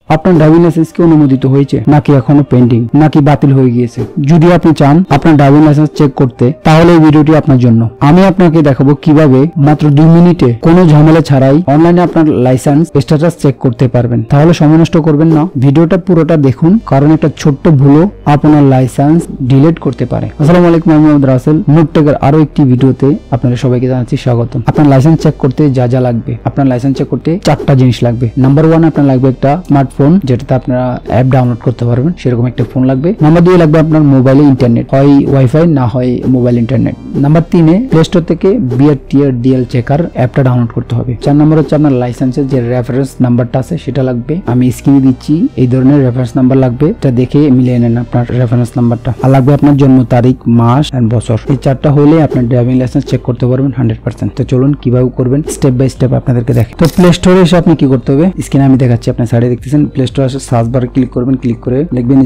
আপনার driving licence কি অনুমোদিত হয়েছে নাকি এখনো পেন্ডিং নাকি বাতিল হয়ে গিয়েছে। যদি আপনি চান আপনার ড্রাইভিং লাইসেন্স চেক করতে তাহলে এই ভিডিওটি আপনার জন্য। আমি আপনাকে দেখাবো কিভাবে মাত্র 2 মিনিটে কোনো ঝামেলা ছাড়াই অনলাইনে আপনার লাইসেন্স স্ট্যাটাস চেক করতে পারবেন। তাহলে সময় নষ্ট করবেন না, ভিডিওটা পুরোটা দেখুন, কারণ একটা ছোট্ট ভুলও আপনার লাইসেন্স ডিলিট করতে পারে। আসসালামু আলাইকুম, আমি মোহাম্মদ রাসেল। নোটটেকের আরো একটি ভিডিওতে আপনাদের সবাইকে জানাচ্ছি স্বাগতম। আপনার লাইসেন্স চেক করতে যা যা লাগবে, আপনার লাইসেন্স চেক করতে 4টা জিনিস লাগবে। নাম্বার 1 আপনার লাগবে একটা স্মার্টফোন, যেটাতে আপনারা অ্যাপ ডাউনলোড করতে পারবেন, সেরকম একটা ফোন লাগবে। নাম্বার 2 লাগবে আপনার মোবাইলে ইন্টারনেট, হয় ওয়াইফাই না হয় mobile internet. Number 3 play store থেকে বিআরটিএ ডিএল চেকার অ্যাপটা ডাউনলোড করতে হবে। 4 নম্বর হচ্ছে আপনার লাইসেন্সের যে রেফারেন্স নাম্বারটা আছে সেটা লাগবে। আমি স্ক্রিনে দিচ্ছি, এই ধরনের রেফারেন্স নাম্বার লাগবে, এটা দেখে মিলিয়ে নেন আপনার রেফারেন্স নাম্বারটা। আর লাগবে আপনার জন্ম তারিখ, মাস এন্ড বছর। এই 4টা হলে আপনার ড্রাইভিং লাইসেন্স চেক করতে পারবেন 100%। তো চলুন কিভাবে করবেন স্টেপ বাই স্টেপ আপনাদেরকে দেখে। তো প্লে স্টোরে এসে আপনি কি করতে হবে, স্ক্রিনে আমি দেখাচ্ছি, আপনার সাইডে দেখতেছেন। প্লে স্টোরে এসে সার্চ বারে ক্লিক করবেন, ক্লিক করে লিখবেন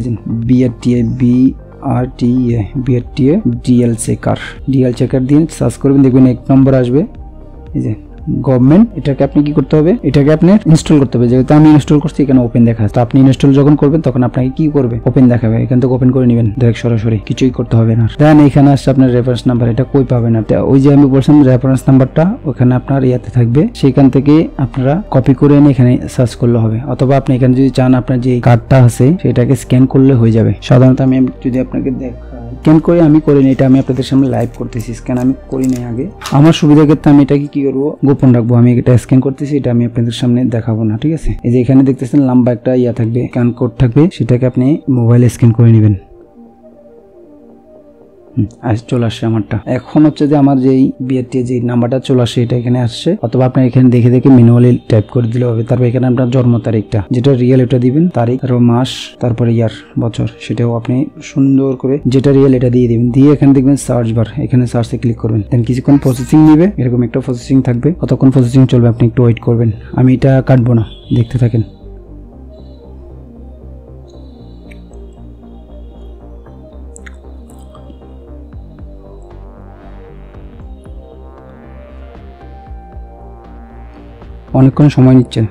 বিআরটিএ বিআরটিএ ডিএল চেকার দিন সার্চ করবেন, দেখবেন 1 নম্বর আসবে, এই যে গভর্নমেন্ট। এটাকে আপনি কি করতে হবে, এটাকে আপনি ইনস্টল করতে হবে। যেহেতু আমি ইনস্টল করছি এখানে ওপেন দেখা আছে, তো আপনি ইনস্টল যখন করবেন তখন আপনাকে কি করবে, ওপেন দেখাবে। এখান থেকে ওপেন করে নেবেন ডাইরেক্ট, সরাসরি কিছুই করতে হবে না। দেন এখানে আসছে আপনার রেফারেন্স নাম্বার, এটা কই পাবেন আপনি, ওই যে আমি বলছিলাম রেফারেন্স নাম্বারটা ওখানে আপনার ইয়াতে থাকবে, সেইখান থেকে আপনারা কপি করে এনে এখানে সার্চ করলে হবে। অথবা আপনি এখানে যদি চান আপনার যে কার্ডটা আছে সেটাকে স্ক্যান করলে হয়ে যাবে। সাধারণত আমি যদি আপনাকে স্ক্যান করে আমি করি না, এটা আমি আপনাদের সামনে লাইভ করতেছি, স্ক্যান আমি করি নাই আগে। আমার সুবিধা ক্ষেত্রে আমি এটাকে কি করবো, গোপন রাখবো। আমি এটা স্ক্যান করতেছি, এটা আমি আপনাদের সামনে দেখাবো না, ঠিক আছে। এই যে এখানে দেখতেছেন লম্বা একটা ইয়া থাকবে, স্ক্যান কোড থাকবে, সেটাকে আপনি মোবাইলে স্ক্যান করে নেবেন। চলে আসছে আমারটা। এখন হচ্ছে যে আমার যেই বিআরটিএ যে নাম্বারটা চলে আসছে এটা এখানে আসছে, অথবা আপনি এখানে দেখে দেখে ম্যানুয়ালি টাইপ করে দিলে হবে। তারপর এখানে আপনার জন্ম তারিখটা, যেটা রিয়েল এটা দিবেন, তারিখ আর মাস, তারপরে ইয়ার, বছর, সেটাও আপনি সুন্দর করে যেটা রিয়েল এটা দিয়ে দিবেন। দিয়ে এখানে দেখবেন সার্চ বার, এখানে সার্চে ক্লিক করবেন। দেন কিছুক্ষণ প্রসেসিং নেবে, এরকম একটা প্রসেসিং থাকবে, কতক্ষণ প্রসেসিং চলবে আপনি একটু ওয়েট করবেন। আমি এটা কাটবো না, দেখতে থাকেন। অনেকক্ষণ সময় নিচ্ছে।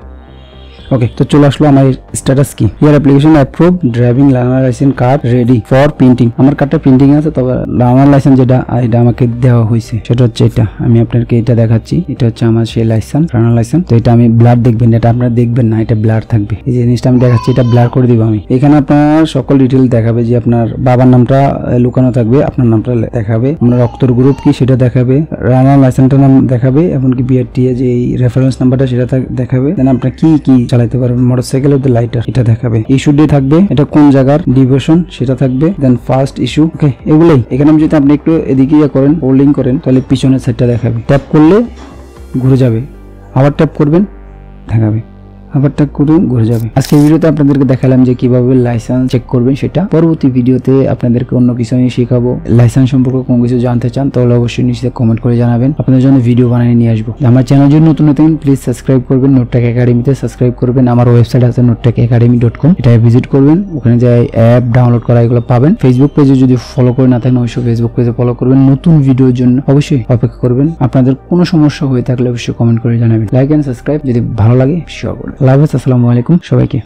ওকে, তো চলে আসলো আমার স্ট্যাটাস কি, your application approve, driving learner licence card ready for printing. আমার কার্ডটা প্রিন্টিং আছে, তবে লার্নার লাইসেন্স যেটা এটা আমাকে দেওয়া হয়েছে সেটা হচ্ছে এটা। আমি আপনাকে এটা দেখাচ্ছি, এটা হচ্ছে আমার সেই লাইসেন্স, লার্নার লাইসেন্স। তো এটা আমি ব্লার দেখবেন, এটা আপনারা দেখবেন না, এটা ব্লার থাকবে। এই জিনিসটা আমি দেখাচ্ছি, এটা ব্লার করে দিব আমি। এখানে আপনার সকল ডিটেল দেখাবে, যে আপনার বাবার নামটা লুকানো থাকবে, আপনার নামটা দেখাবে, আপনার রক্তর গ্রুপ কি সেটা দেখাবে, লার্নার লাইসেন্সটার নাম দেখাবে, এমনকি বিআরটিএ যে রেফারেন্স নাম্বারটা সেটা দেখাবে। দেন আপনার কি কি চালাতে পারবেন, মোটরসাইকেল উইথ লাইটার এটা দেখাবে। ইস্যু ডে থাকবে, এটা কোন জায়গার ডিভিশন সেটা থাকবে। দেন ফার্স্ট ইস্যু, ওকে, এগুলাই। এখানে যদি আপনি একটু এদিকে করেন, হোল্ডিং করেন, তাহলে পিছনের সাইডটা দেখাবে। ট্যাপ করলে ঘুরে যাবে, আবার ট্যাপ করবেন দেখাবে, আবার ট্যাপ করুন ঘুরে যাবে। আজকে ভিডিওতে আপনাদেরকে দেখালাম যে কিভাবে লাইসেন্স চেক করবেন সেটা। পরবর্তী ভিডিওতে আপনাদেরকে অন্য কিছু নিয়ে শেখাবো। লাইসেন্স সম্পর্কে কোনো কিছু জানতে চান তাহলে অবশ্যই নিচে কমেন্ট করে জানাবেন, আপনাদের জন্য ভিডিও বানিয়ে নিয়ে আসবো। আমার চ্যানেল যদি নতুন হতেন প্লিজ সাবস্ক্রাইব করবেন, নোটটেক একাডেমিতে সাবস্ক্রাইব করবেন। আমার ওয়েবসাইট আছে notetekacademy.com, এটা ভিজিট করবেন, ওখানে যে অ্যাপ ডাউনলোড করা এগুলো পাবেন। ফেসবুক পেজে যদি ফলো করে না থাকেন অবশ্যই ফেসবুক পেজে ফলো করবেন। নতুন ভিডিওর জন্য অবশ্যই অপেক্ষা করবেন। আপনাদের কোনো সমস্যা হয়ে থাকলে অবশ্যই কমেন্ট করে জানাবেন। লাইক এন্ড সাবস্ক্রাইব যদি ভালো লাগে শেয়ার করবেন। আসসালামু আলাইকুম সবাইকে।